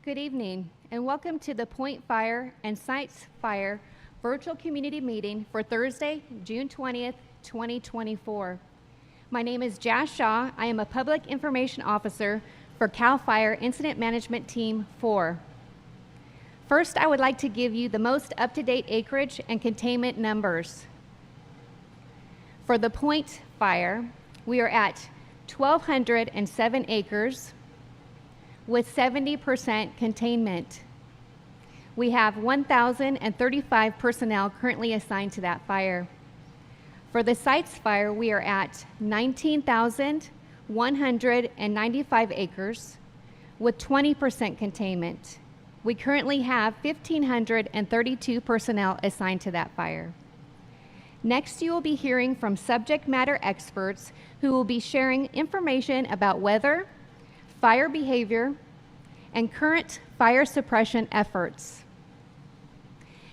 Good evening, and welcome to the Point Fire and Sites Fire virtual community meeting for Thursday, June 20th, 2024. My name is Jazz Shaw. I am a Public Information Officer for CAL FIRE Incident Management Team 4. First, I would like to give you the most up-to-date acreage and containment numbers. For the Point Fire, we are at 1,207 acres with 70% containment. We have 1,035 personnel currently assigned to that fire. For the Sites Fire, we are at 19,195 acres with 20% containment. We currently have 1,532 personnel assigned to that fire. Next, you will be hearing from subject matter experts who will be sharing information about weather, fire behavior, and current fire suppression efforts.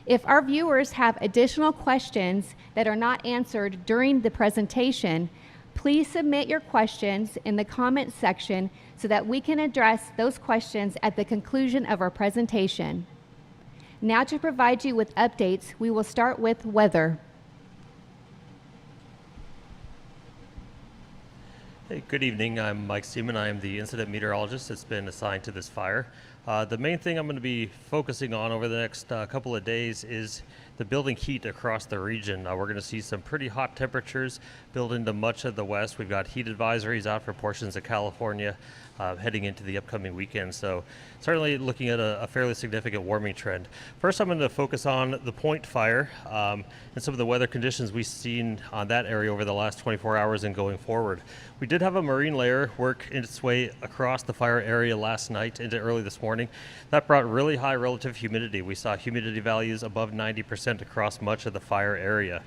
If our viewers have additional questions that are not answered during the presentation, please submit your questions in the comments section so that we can address those questions at the conclusion of our presentation. Now, to provide you with updates, we will start with weather. Hey, good evening. I'm Mike Seaman. I am the incident meteorologist that's been assigned to this fire. The main thing I'm going to be focusing on over the next couple of days is the building heat across the region. We're going to see some pretty hot temperatures build into much of the west. We've got heat advisories out for portions of California heading into the upcoming weekend. So certainly looking at a fairly significant warming trend. First, I'm going to focus on the Point Fire and some of the weather conditions we've seen on that area over the last 24 hours and going forward. We did have a marine layer work its way across the fire area last night into early this morning. That brought really high relative humidity. We saw humidity values above 90% across much of the fire area.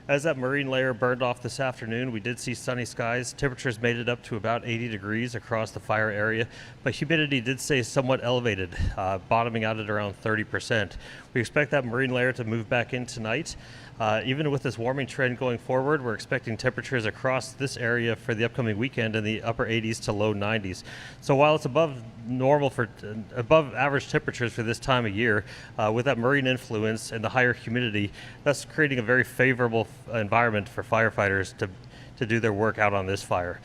As that marine layer burned off this afternoon, we did see sunny skies. Temperatures made it up to about 80 degrees across the fire area, but humidity did stay somewhat elevated, bottoming out at around 30%. We expect that marine layer to move back in tonight. Even with this warming trend going forward, we're expecting temperatures across this area for the upcoming weekend in the upper 80s to low 90s. So while it's above average temperatures for this time of year, with that marine influence and the higher humidity, that's creating a very favorable environment for firefighters to do their work out on this fire.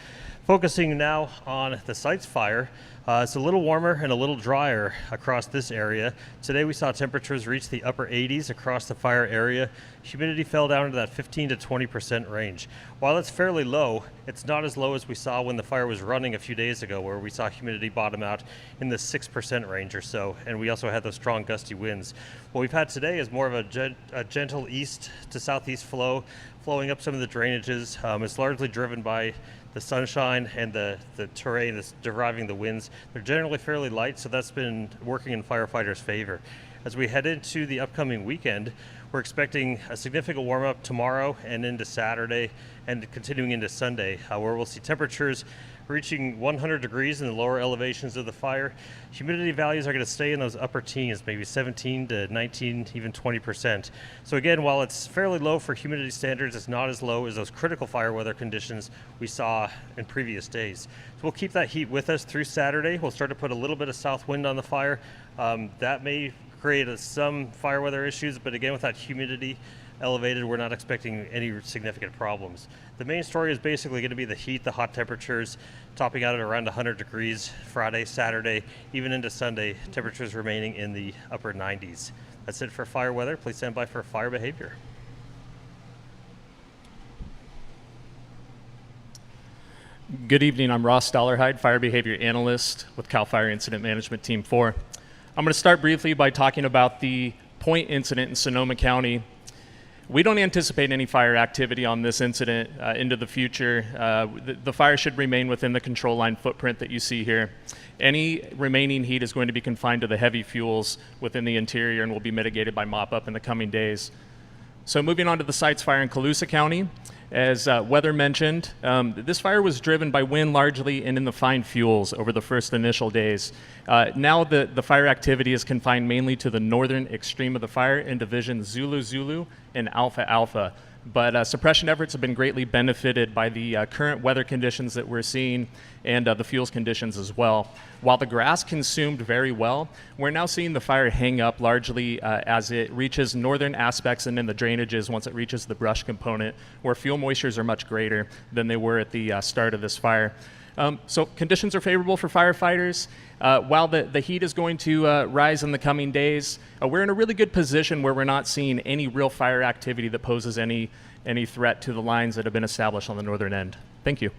Focusing now on the Sites Fire, it's a little warmer and a little drier across this area. Today we saw temperatures reach the upper 80s across the fire area. Humidity fell down to that 15 to 20% range. While it's fairly low, it's not as low as we saw when the fire was running a few days ago, where we saw humidity bottom out in the 6% range or so, and we also had those strong gusty winds. What we've had today is more of a gentle east to southeast flow, flowing up some of the drainages. It's largely driven by the sunshine and the terrain that's deriving the winds. They're generally fairly light, so that's been working in firefighters' favor. As we head into the upcoming weekend, we're expecting a significant warm-up tomorrow and into Saturday and continuing into Sunday, where we'll see temperatures reaching 100 degrees in the lower elevations of the fire. Humidity values are going to stay in those upper teens, maybe 17 to 19, even 20%. So again, while it's fairly low for humidity standards, it's not as low as those critical fire weather conditions we saw in previous days. So we'll keep that heat with us through Saturday. We'll start to put a little bit of south wind on the fire. That may create some fire weather issues, but again, with that humidity elevated, we're not expecting any significant problems. The main story is basically going to be the heat, the hot temperatures, topping out at around 100 degrees Friday, Saturday, even into Sunday, temperatures remaining in the upper 90s. That's it for fire weather. Please stand by for fire behavior. Good evening. I'm Ross Dollarhide, Fire Behavior Analyst with CAL FIRE Incident Management Team 4. I'm going to start briefly by talking about the Point incident in Sonoma County. We don't anticipate any fire activity on this incident into the future. The fire should remain within the control line footprint that you see here. Any remaining heat is going to be confined to the heavy fuels within the interior and will be mitigated by mop-up in the coming days. So moving on to the Sites Fire in Colusa County, as weather mentioned, this fire was driven by wind largely and in the fine fuels over the first initial days. Now the fire activity is confined mainly to the northern extreme of the fire in division Zulu Zulu and Alpha Alpha. but suppression efforts have been greatly benefited by the current weather conditions that we're seeing and the fuels conditions as well. While the grass consumed very well, we're now seeing the fire hang up largely as it reaches northern aspects and in the drainages once it reaches the brush component, where fuel moistures are much greater than they were at the start of this fire. So conditions are favorable for firefighters. While the heat is going to rise in the coming days, we're in a really good position where we're not seeing any real fire activity that poses any threat to the lines that have been established on the northern end. Thank you.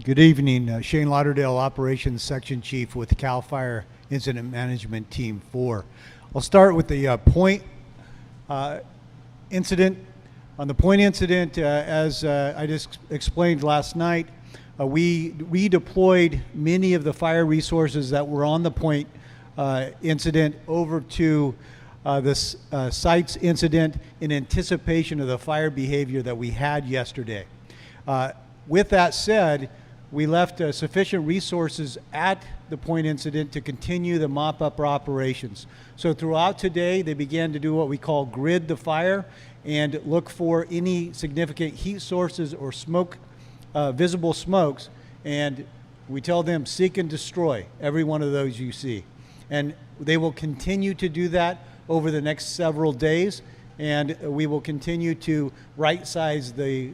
Good evening. Shane Lauderdale, Operations Section Chief with CAL FIRE Incident Management Team 4. I'll start with the point incident. On the point incident, as I just explained last night, we redeployed many of the fire resources that were on the point incident over to this site's incident in anticipation of the fire behavior that we had yesterday. With that said, we left sufficient resources at the point incident to continue the mop-up operations. So throughout today, they began to do what we call grid the fire and look for any significant heat sources or smoke, visible smokes, and we tell them seek and destroy every one of those you see. And they will continue to do that over the next several days, and we will continue to right-size the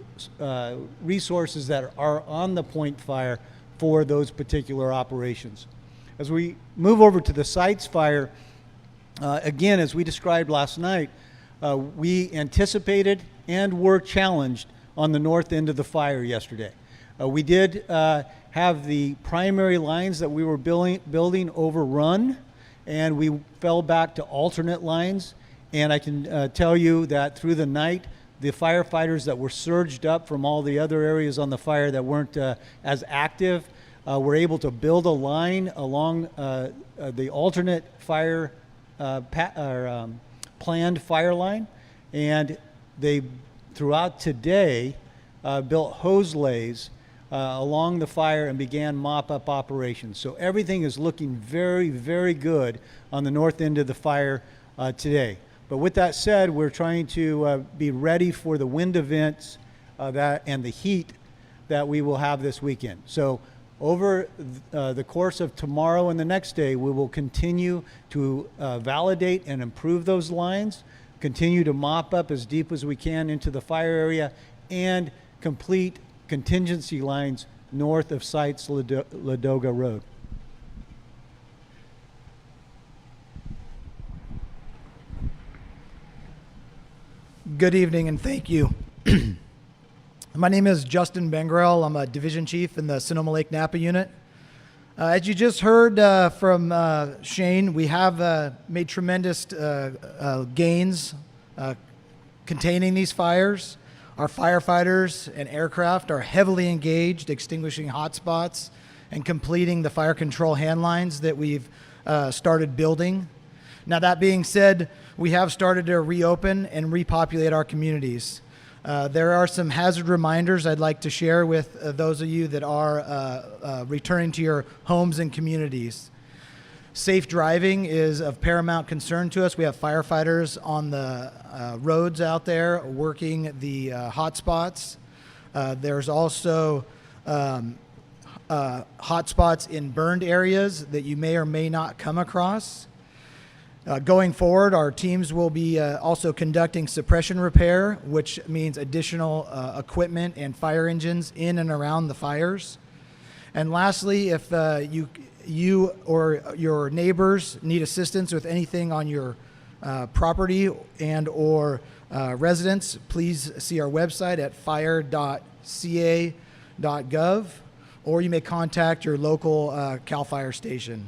resources that are on the point fire for those particular operations. As we move over to the sites fire, again, as we described last night, we anticipated and were challenged on the north end of the fire yesterday. We did have the primary lines that we were building overrun, and we fell back to alternate lines. And I can tell you that through the night, the firefighters that were surged up from all the other areas on the fire that weren't as active were able to build a line along the alternate fire planned fire line, and they throughout today built hose lays along the fire and began mop-up operations. So everything is looking very, very good on the north end of the fire today. But with that said, we're trying to be ready for the wind events and the heat that we will have this weekend. So over the course of tomorrow and the next day, we will continue to validate and improve those lines, continue to mop up as deep as we can into the fire area, and complete contingency lines north of Sites Ladoga Road. Good evening and thank you. My name is Justin Bengrell. I'm a division chief in the Sonoma Lake Napa unit. As you just heard from Shane, we have made tremendous gains containing these fires. Our firefighters and aircraft are heavily engaged extinguishing hotspots and completing the fire control hand lines that we've started building. Now, that being said, we have started to reopen and repopulate our communities. There are some hazard reminders I'd like to share with those of you that are returning to your homes and communities. Safe driving is of paramount concern to us. We have firefighters on the roads out there working the hotspots. There's also hotspots in burned areas that you may or may not come across. Going forward, our teams will be also conducting suppression repair, which means additional equipment and fire engines in and around the fires. And lastly, if you or your neighbors need assistance with anything on your property and or residence, please see our website at fire.ca.gov, or you may contact your local CAL FIRE station.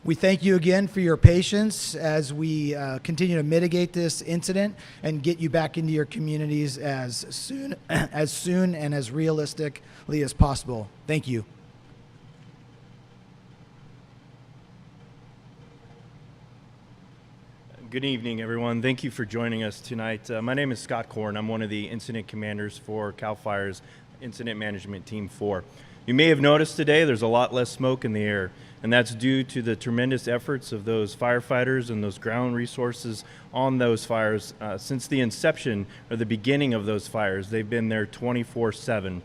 We thank you again for your patience as we continue to mitigate this incident and get you back into your communities as soon and as realistically as possible. Thank you. Good evening, everyone. Thank you for joining us tonight. My name is Scott Korn. I'm one of the incident commanders for CAL FIRE's Incident Management Team 4. You may have noticed today there's a lot less smoke in the air, and that's due to the tremendous efforts of those firefighters and those ground resources on those fires since the inception or the beginning of those fires. They've been there 24/7.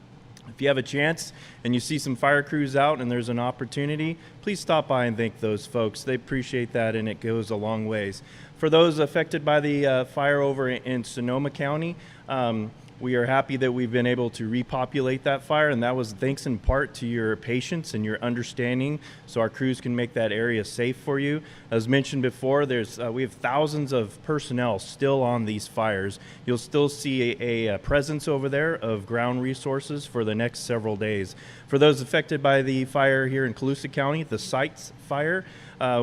If you have a chance and you see some fire crews out and there's an opportunity, please stop by and thank those folks. They appreciate that, and it goes a long ways. For those affected by the fire over in Sonoma County, we are happy that we've been able to repopulate that fire, and that was thanks in part to your patience and your understanding, so our crews can make that area safe for you. As mentioned before, we have thousands of personnel still on these fires. You'll still see a presence over there of ground resources for the next several days. For those affected by the fire here in Colusa County, the Sites fire,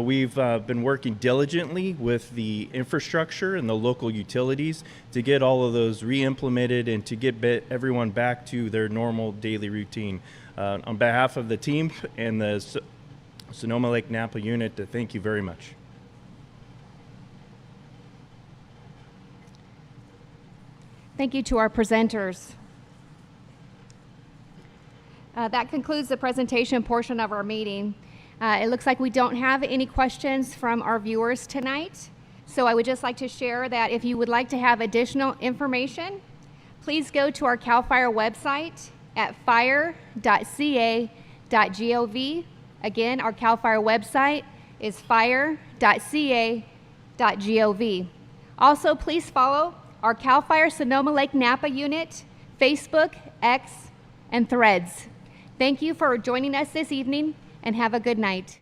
we've been working diligently with the infrastructure and the local utilities to get all of those re-implemented and to get everyone back to their normal daily routine. On behalf of the team and the Sonoma Lake Napa unit, thank you very much. Thank you to our presenters. That concludes the presentation portion of our meeting. It looks like we don't have any questions from our viewers tonight. So I would just like to share that if you would like to have additional information, please go to our CAL FIRE website at fire.ca.gov. Again, our CAL FIRE website is fire.ca.gov. Also, please follow our CAL FIRE Sonoma Lake Napa unit, Facebook, X, and Threads. Thank you for joining us this evening, and have a good night.